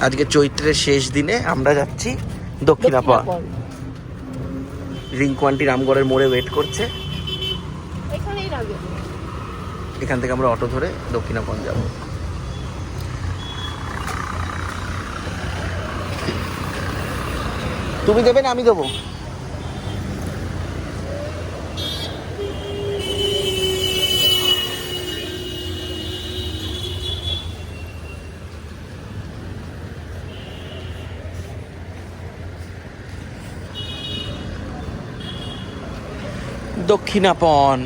আজকে চৈত্রের শেষ দিনে আমরা যাচ্ছি দক্ষিণাপন। রিঙ্কু আন্টি রামগড়ের মোড়ে ওয়েট করছে, এখান থেকে আমরা অটো ধরে দক্ষিণাপন যাব। তুমি দেবে না আমি দেবো? দক্ষিণাপন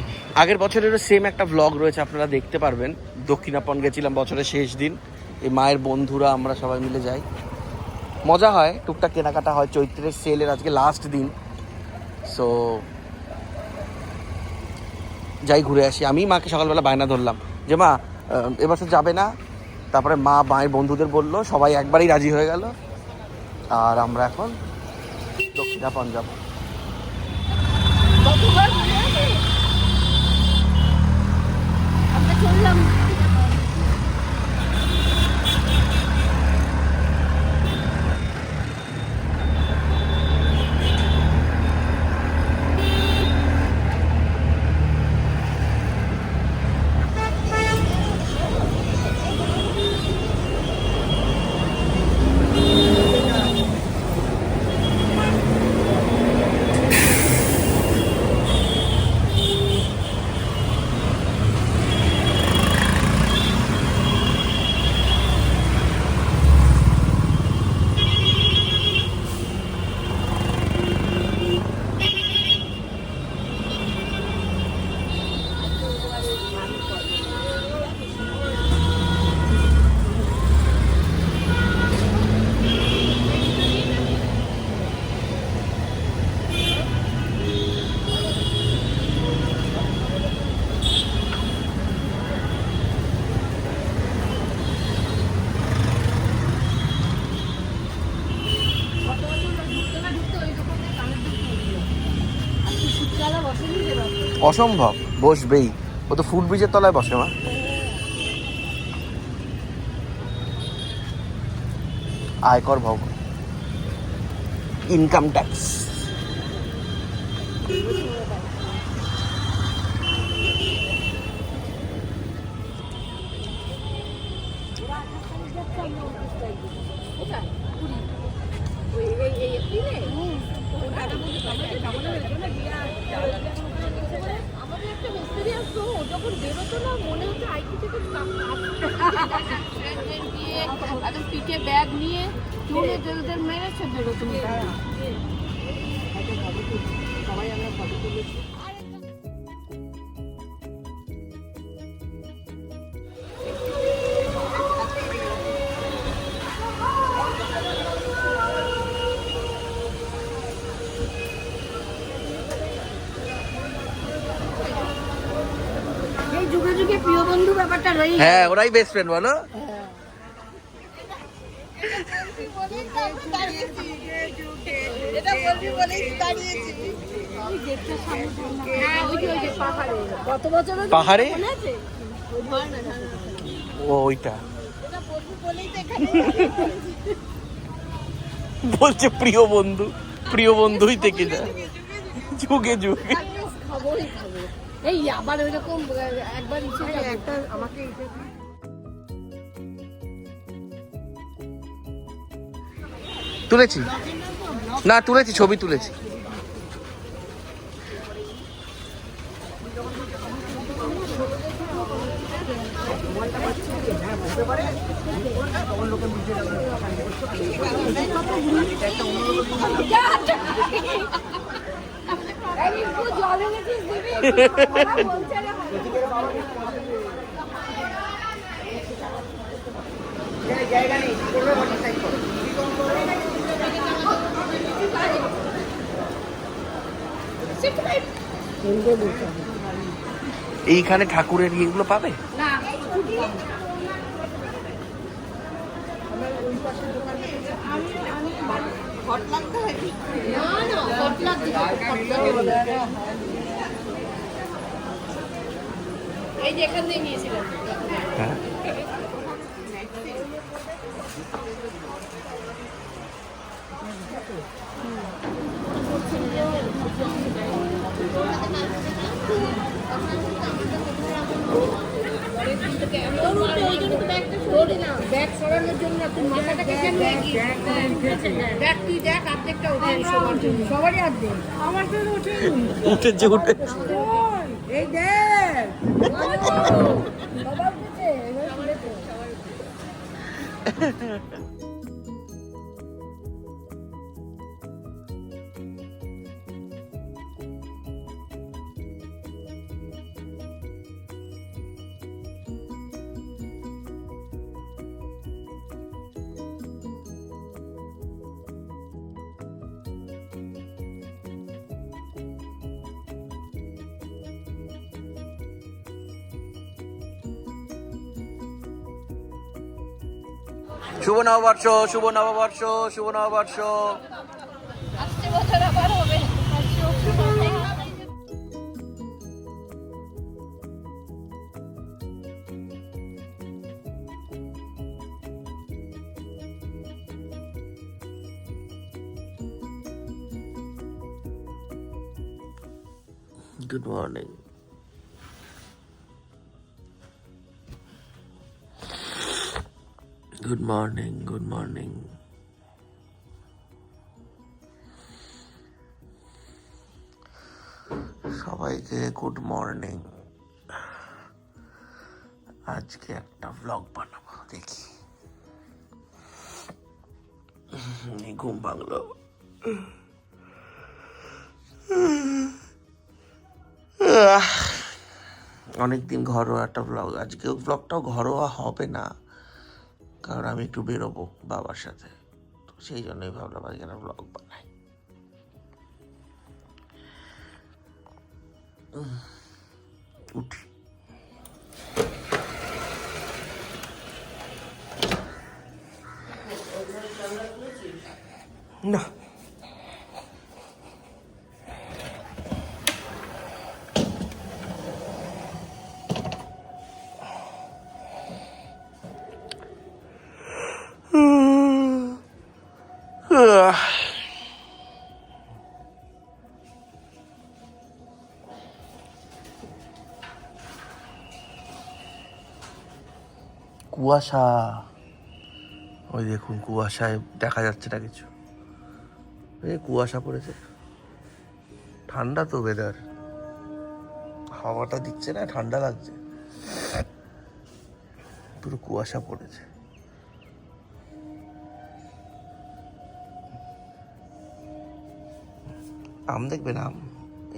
আগের বছরেরও সেম একটা ভ্লগ রয়েছে, আপনারা দেখতে পারবেন। দক্ষিণাপন গেছিলাম বছরের শেষ দিন, এই মায়ের বন্ধুরা আমরা সবাই মিলে যাই, মজা হয়, টুকটাক কেনাকাটা হয়। চৈত্রের সেলের আজকে লাস্ট দিন, সো যাই ঘুরে আসি। আমি মাকে সকালবেলা বায়না ধরলাম যে মা এবছর যাবে না, তারপরে মা মায়ের বন্ধুদের বললো, সবাই একবারই রাজি হয়ে গেল, আর আমরা এখন দক্ষিণাপন যাব। অসম্ভব, বসবেই, ও তো ফুট ব্রিজের তলায় বসে। মা আয়কর ভবন, ইনকাম ট্যাক্স। পিঠে ব্যাগ নিয়ে চুলে জলদের মেরেছে বেরোতে। সবাই আমরা ফটো তুলেছি। এই যুগে যুগে প্রিয় বন্ধু ব্যাপারটা রয়েছে। হ্যাঁ, ওরাই বেস্ট ফ্রেন্ড বলো। পাহাড়ে ওইটা বলছে প্রিয় বন্ধু, প্রিয় বন্ধুই থেকে যায় যুগে যুগে। এই আবার ওইরকম একবার একটা আমাকে তুলেছি না, তুলেছি, ছবি তুলেছি। জায়গা নেই, এইখানে ঠাকুরের ইয়েগুলো পাবে না। এই যে এখান থেকে নিয়েছিলাম। হ্যাঁ ব্যাগ সরানোর জন্য তুই মাথাটাকে কেন এগিয়ে দেখ তুই দেখ অর্ধেকটা উঠে সবার জন্য সবারই অর্ধেক আমার তো উঠেই উঠেছে উঠে এই দেখ সবার উঠেছে এবার উঠেছে শুভ নববর্ষ, শুভ নববর্ষ, শুভ নববর্ষ। আসছে বছর আবার হবে good morning. Good morning, good morning. সবাইকে গুড মর্নিং। আজকে একটা ব্লগ বানাবো, দেখি ঘুম ভাঙলো। অনেকদিন ঘরোয়া একটা ব্লগ, আজকেও ব্লগটাও ঘরোয়া হবে না, কারণ আমি একটু বেরোবো বাবার সাথে, তো সেই জন্যই ভাবলাম আজকে একটা ব্লগ বানাই। উঠি। না কুয়াশা, ওই দেখুন কুয়াশায় দেখা যাচ্ছে না কিছু, এই কুয়াশা পড়েছে। ঠান্ডা তো ওয়েদার, হাওয়াটা দিচ্ছে না, ঠান্ডা লাগছে, পুরো কুয়াশা পড়েছে। আম দেখবেন, আম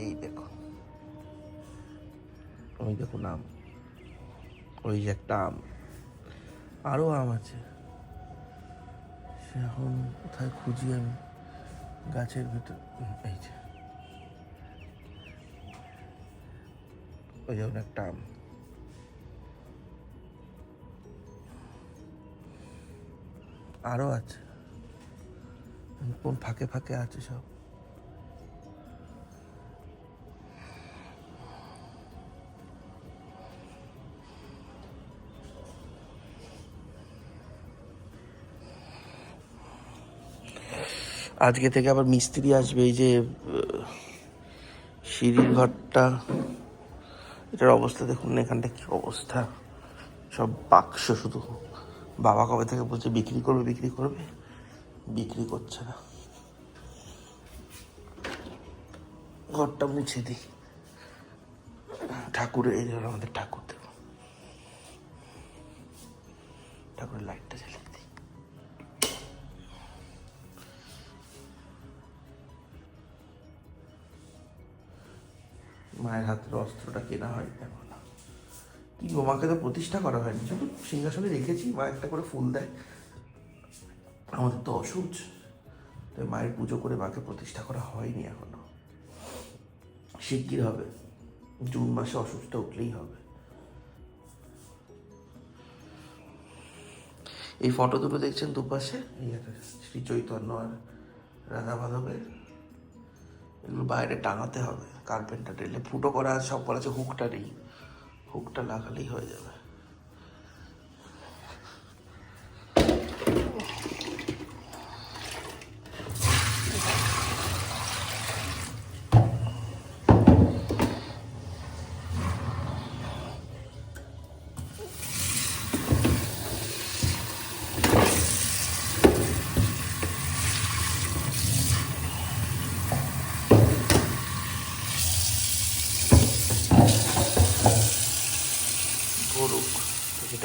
এই দেখুন, ওই দেখুন আম, ওই যে একটা আম, আরো আম আছে, সে এখন কোথায় খুঁজি আমি, গাছের ভিতর, এই যে ওই যেমন একটা আম, আরো আছে, কোন ফাঁকে ফাঁকে আছে সব। আজকে থেকে আবার মিস্ত্রি আসবে, এই যে সিঁড়ির ঘরটা, এটার অবস্থা দেখুন, এখানটা কি অবস্থা, সব বাক্স শুধু। বাবা কবে থেকে বলছে বিক্রি করবে বিক্রি করবে, বিক্রি করছে না। ঘরটা মুছে দিই, ঠাকুরের, এই হলো আমাদের ঠাকুর, দেখুন ঠাকুরের লাইটটা জ্বালিয়ে দিই। মায়ের হাতের অস্ত্রটা কেনা হয় এখন, কি গো, মাকে তো প্রতিষ্ঠা করা হয়নি, শুধু সিংহাসনে রেখেছি, মা একটা করে ফুল দেয়। আমাদের তো অসুচ, তাই মায়ের পুজো করে মাকে প্রতিষ্ঠা করা হয়নি এখনো, শিগগির হবে, জুন মাসে অসুচটা উঠলেই হবে। এই ফটো দুটো দেখছেন দুপাশে, এই একটা শ্রী চৈতন্য আর রাধা মাধবের, এগুলো বাইরে টাঙাতে হবে, কার্পেন্টার এলে ফুটো করা সব করা আছে, হুকটা নেই, হুকটা লাগালেই হয়ে যাবে।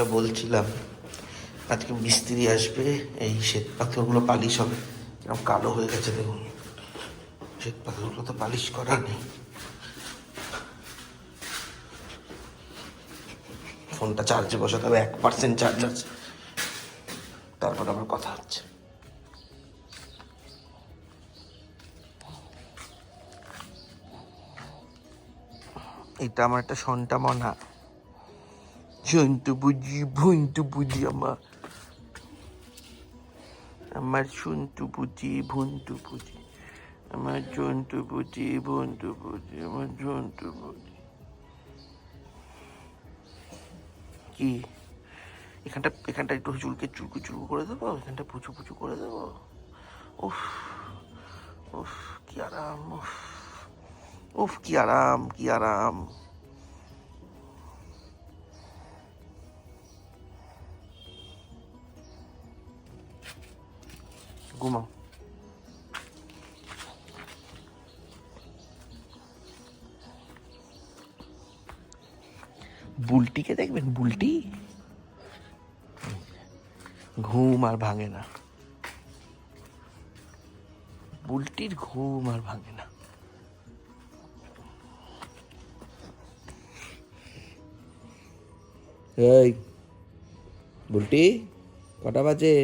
যেটা বলছিলাম, আজকে মিস্ত্রি আসবে, এই শ্বেত পাথরগুলো পালিশ হবে। এরকম কালো হয়ে গেছে দেখুন, শ্বেত পাথরগুলো তো পালিশ করা নেই। ফোনটা চার্জে বসাতে হবে, 1% চার্জ আছে, তারপর আবার কথা হচ্ছে। এটা আমার একটা সন্টা মনা, জন্তু বুঝি ভুন্তু বুঝি, আমার সন্তু বুঝি ভুন্তু বুঝি, আমার জন্তু বুঝি ভুন্তু বুঝি, আমার জন্তু বুঝি। কি এখানটা একটু চুলকু করে দেবো, এখানটা পুচু পুচু করে দেবো। উফ উফ, কি আরাম, উফ উফ, কি আরাম, কি আরাম। ঘুমাও। বুলটিকে দেখবেন, বুলটি ঘুম আর ভাঙে না, বুলটির ঘুম আর ভাঙে না। এই বুলটি, কটা বাজে?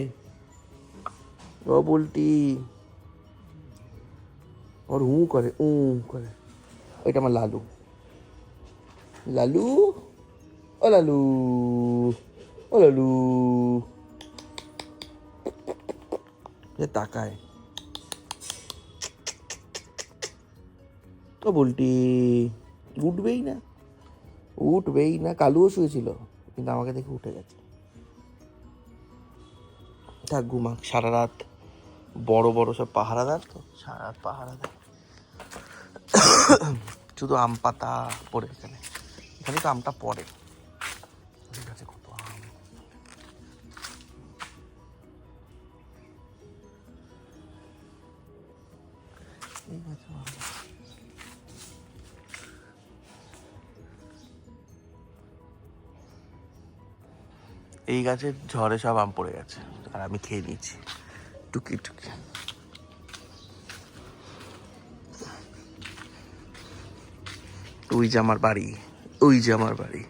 ও বুলটি, ওর করে করে। ওইটা আমার লালু, লালু, ও লালু, ও লালু, তাকায়। ও বুলটি উঠবেই না, উঠবেই না। কালুও শুয়েছিল, কিন্তু আমাকে দেখে উঠে গেছে। থাক, ঘুমাক সারা রাত। বড় বড় সব পাহারাদার তো, সারা রাত পাহারা দেয়। শুধু আম পাতা পড়ে এখানে, এখানে তো আমটা পড়ে। ঠিক আছে, কত আম। এই গাছের ঝড়ে সব আম পড়ে গেছে, আর আমি খেয়ে নিয়েছি টুকি টুকি। ওই যে আমার বাড়ি, ওই যে আমার বাড়ি।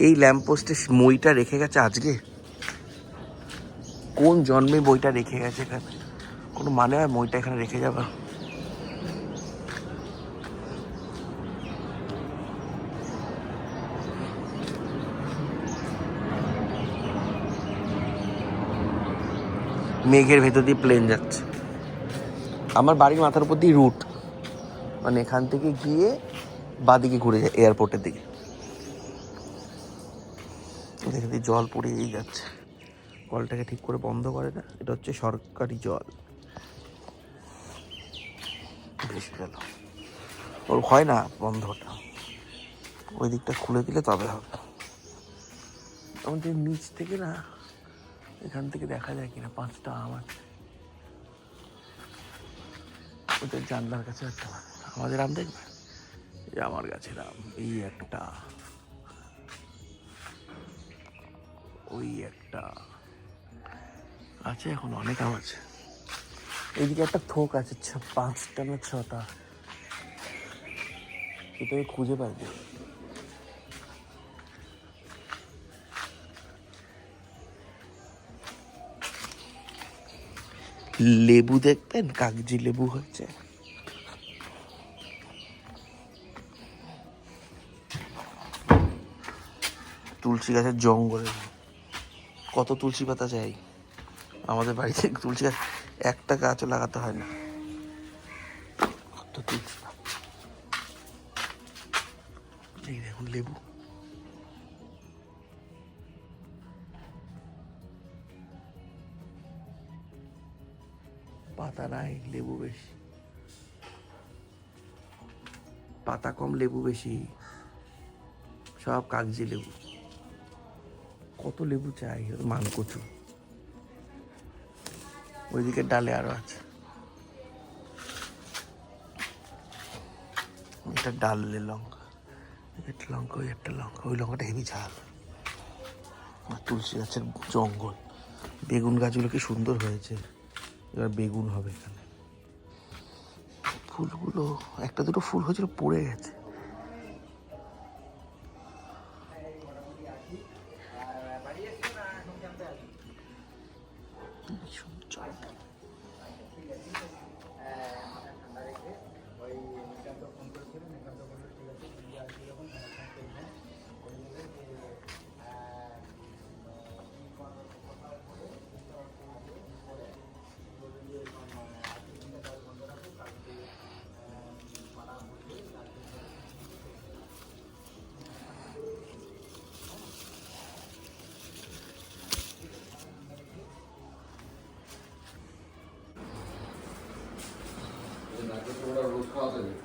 এই ল্যাম্পপোস্টে মইটা রেখে গেছে আজকে, কোন জন্মে বইটা রেখে গেছে এখানে? কোনো মানে হয় মইটা এখানে রেখে যাবে? মেঘের ভেতর দিয়ে প্লেন যাচ্ছে। আমার বাড়ির মাথার উপর দিয়ে রুট, মানে এখান থেকে গিয়ে বাদিকে ঘুরে যায় এয়ারপোর্টের দিকে। দেখে দিয়ে জল পড়েই যাচ্ছে, কলটাকে ঠিক করে বন্ধ করে না। এটা হচ্ছে সরকারি জল, ভেসে গেল। ওর হয় না বন্ধটা, ওই দিকটা খুলে দিলে তবে হবে। আমাদের নিচ থেকে না, এখান থেকে দেখা যায় কিনা 5টা আম আছে ওদের জানলার কাছে একটা। আমাদের আম দেখবে, এই আমার গাছের আম, এই একটা, ওই একটা আছে, এখন অনেক আম আছে। এইদিকে একটা থোক আছে, 5টা না 6টা, এটা খুঁজে পাইনি। লেবু দেখবেন, কাগজি লেবু হয়েছে। তুলসী গাছের জঙ্গলে কত তুলসী পাতা চাই। আমাদের বাড়িতে তুলসী গাছ একটা গাছও লাগাতে হয় না, কত তুলসী পাতা। এই দেখুন লেবু, পাতা নাই, লেবু বেশি। পাতা কম, লেবু বেশি, সব কাগজি লেবু। কত লেবু চাই, মানকচু। ওইদিকে ডালে আরো আছে, এটা ডাল লঙ্কা। একটা লঙ্কা, ওই একটা লঙ্কা, ওই লঙ্কাটা হেভি ঝাল। আর তুলসী গাছের জঙ্গল, বেগুন গাছগুলো কি সুন্দর হয়েছে। এবার বেগুন হবে এখানে। ফুলগুলো একটা দুটো ফুল হয়েছিল পড়ে গেছে।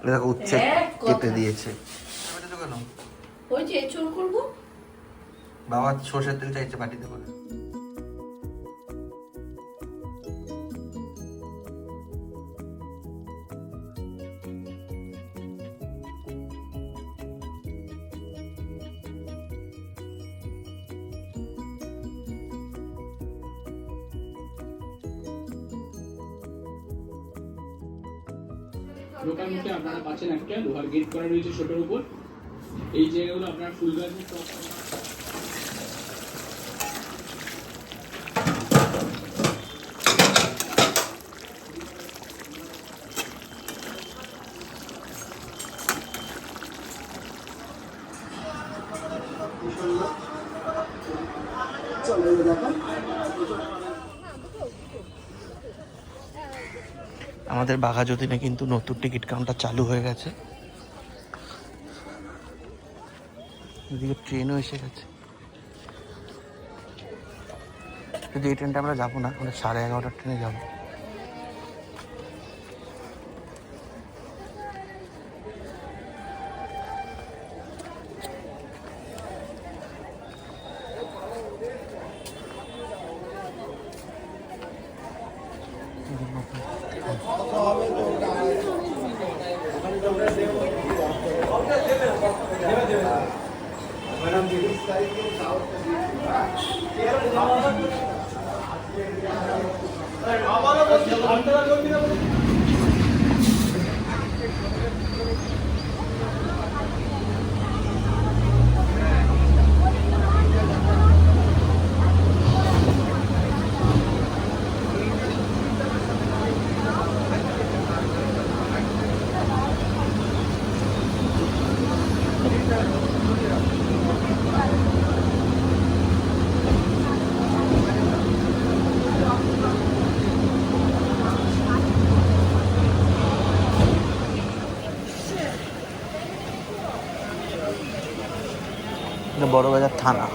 দেখো উচ্ছে কেটে দিয়েছে। ওই যে চুল করবো বাবা সর্ষের তেল চাইছে বাটিতে করে। লোকাল মুখে আপনারা পাচ্ছেন একটা লোহার গেট করা রয়েছে ছোটোর উপর। এই জায়গাগুলো আপনার ফুল গাছ আমাদের বাঘাযতীনে কিন্তু নতুন টিকিট কাউন্টার চালু হয়ে গেছে। এদিকে ট্রেনও এসে গেছে, কিন্তু এই ট্রেনটা আমরা যাবো না, আমরা 11:30টার ট্রেনে যাবো। বড়বাজার থানা।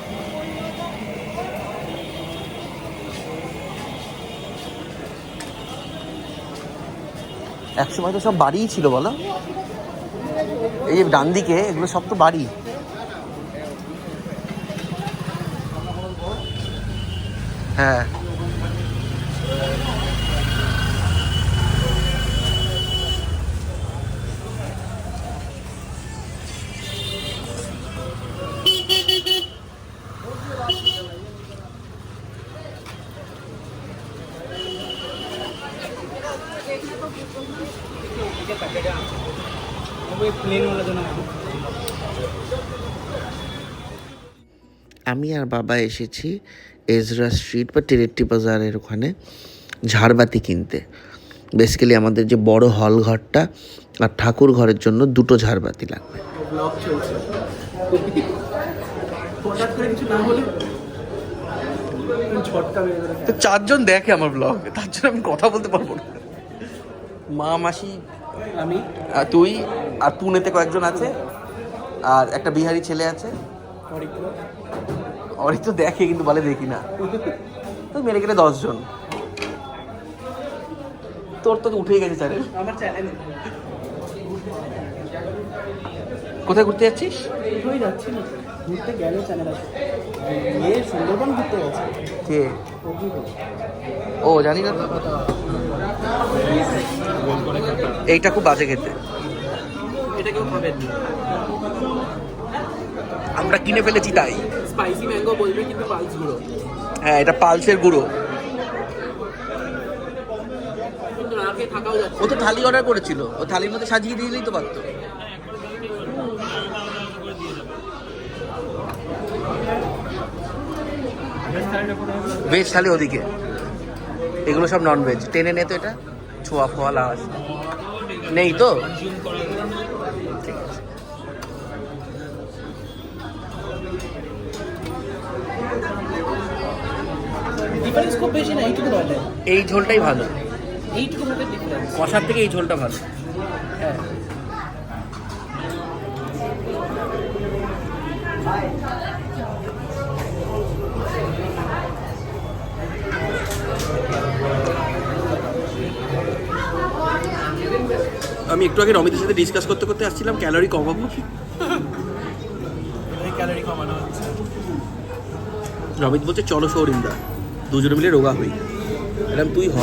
একসময় তো সব বাড়িই ছিল বলো, এই যে ডান দিকে এগুলো সব তো বাড়ি। হ্যাঁ আমি আর বাবা এসেছি এজরা স্ট্রিট বা টেরেট্টি বাজারের ওখানে ঝাড়বাতি কিনতে। বেসিক্যালি আমাদের যে বড় হল ঘরটা আর ঠাকুর ঘরের জন্য দুটো ঝাড়বাতি লাগবে। তো 4 জন দেখে আমার ব্লগ, তার জন্য আমি কথা বলতে পারবো না। মা মাসি আমি তুই আর পুনেতে কয়েকজন আছে, আর একটা বিহারি ছেলে আছে। অরিক তো দেখে কিন্তু বলে দেখি না। তো মেরে গেলে 10 জন। তোর তো উঠেই গেছে চ্যানেল। আমার চ্যানেল কোথায় ঘুরতে যাচ্ছিস? কোথায় যাচ্ছি না, ঘুরতে গেলে চ্যানেল আছে। সুন্দরবন ঘুরতে গেছে কে? ও জানি না। এইটা খুব বাজে খেতে। এটা কেউ খাবেন না। আমরা কিনে ফেলেছি তাই। স্পাইসি ম্যাঙ্গো বলবে কিন্তু পালস গুঁড়ো। হ্যাঁ, এটা পালসের গুঁড়ো। কিন্তু না খেয়ে থাকাও যাচ্ছে। ও তো থালি অর্ডার করেছিল, ও থালির মধ্যে সাজিয়ে দিলেই তো পারতো। ভেজ থালি ওদিকে, এগুলো সব নন ভেজ। টেনে নে তো এটা, ছোয়া ফোয়া লাস নেই তো। ঠিক আছে। ডিফারেন্স খুব বেশি না, এইটুকু বলে। এই ঝোলটাই ভালো, এইটুকু ভাবে ডিফারেন্স। কষার থেকে এই ঝোলটা ভালো। হ্যাঁ। আমি একটু আগে রমিতের সাথে ডিসকাস করতে করতে আসছিলাম ক্যালোরি কমাবো। ক্যালোরি কমানো হচ্ছে। রমিত বলছে চলো সৌরিন্দা, দুজনে মিলে রোগা হই। এরকম তুই হ,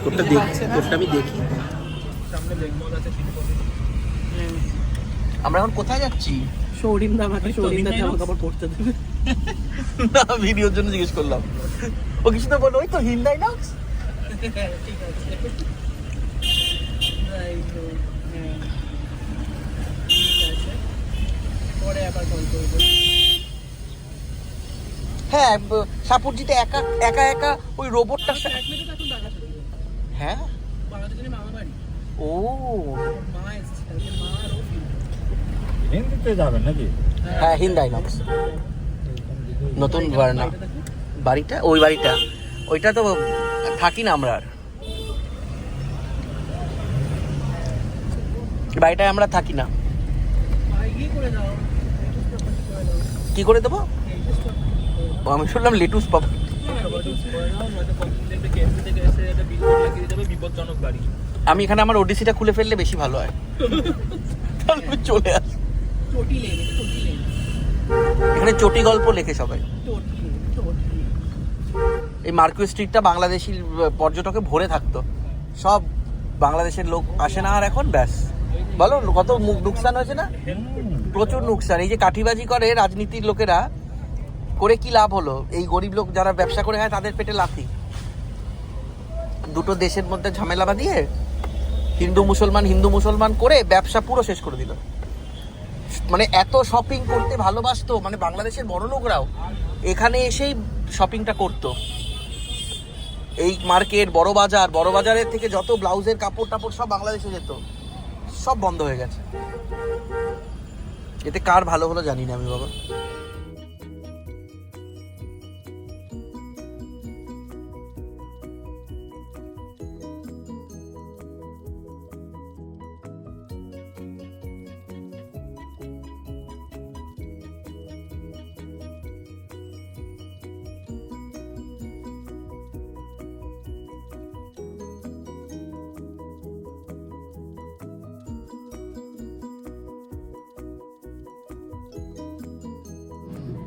তোরটা দেখ, তোরটা আমি দেখি। সামনে দেখবো আছে। আমরা এখন কোথায় যাচ্ছি? শৌরিন্দা আমাকে শৌরিন্দা জামা কাপড় পরতে দেবে না, ভিডিওর জন্য জিজ্ঞেস করলাম। ও কিছু তো বলো, ওই তো হিন্দাই না। ঠিক আছে। পরে আবার কল করবো। হ্যাঁ, সাপুরজিতে একা একা একা ওই রোবটটার সাথে। এক মিনিট এখন দেখা শুরু করবো। হ্যাঁ, বাংলাদেশ জানি মামা বাড়ি। ও মা এসেছে, কালকে মা আর ও ফিরবে। হিন্দিতে যাবেন নাকি? হ্যাঁ, হিন্দাই নক্স নতুন ভার্না বাড়িটা, ওই বাড়িটা, ওইটা তো থাকি না আমরা আর। বাড়িটায় আমরা থাকি না। ইয়ে করে দাও, কি করে দেবো? ও, আমি শুনলাম লেটুস পাবো। বিপজ্জনক গাড়ি। আমি এখানে আমার ওডিসিটা খুলে ফেললে বেশি ভালো হয়। তারপর চলে আস। চটি লেন, চটি লেন, এখানে চটি গল্প লেখে সবাই। চটি লেন, চটি লেন। এই মার্কিউ স্ট্রিটটা বাংলাদেশি পর্যটকে ভরে থাকতো। সব বাংলাদেশের লোক আসে না আর এখন, ব্যাস বলো কত নুকসান হয়েছে না, প্রচুর নুকসান। এই যে কাঠিবাজি করে রাজনীতির লোকেরা, করে কি লাভ হলো? এই গরিব লোক যারা ব্যবসা করে খায় তাদের পেটে লাথি। দুটো দেশের মধ্যে ঝামেলা বাঁধিয়ে হিন্দু মুসলমান করে ব্যবসা পুরো শেষ করে দিল। মানে এত শপিং করতে ভালোবাসতো, মানে বাংলাদেশের বড় লোকরাও এখানে এসেই শপিংটা করতো। এই মার্কেট, বড় বাজারের থেকে যত ব্লাউজের কাপড় টাপড় সব বাংলাদেশে যেত, সব বন্ধ হয়ে গেছে। এতে কার ভালো হলো জানি না আমি বাবা।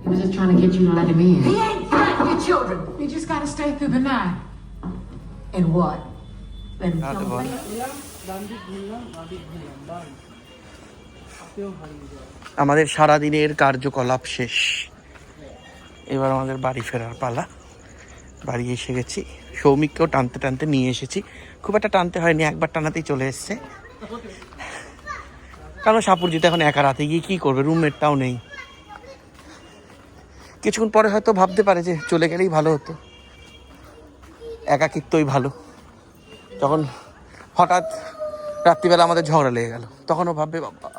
He was just trying to get you to let him in. He ain't threatening your children. You just gotta stay through the night. And what? Let him come away. আমাদের সারাদিনের কার্যকলাপ শেষ, এবার আমাদের বাড়ি ফেরার পালা। বাড়ি এসে গেছি, সৌমিককেও টানতে টানতে নিয়ে এসেছি। খুব একটা টানতে হয়নি, একবার টানাতেই চলে এসছে। কারণ সাপুরজিতে এখন একা রাতে গিয়ে কী করবে, রুমমেটটাও নেই। কিছুক্ষণ পরে হয়তো ভাবতে পারে যে চলে গেলেই ভালো হতো, একাকিত্বই ভালো। যখন হঠাৎ রাত্রিবেলা আমাদের ঝগড়া লেগে গেল, তখনও ভাববে বাবা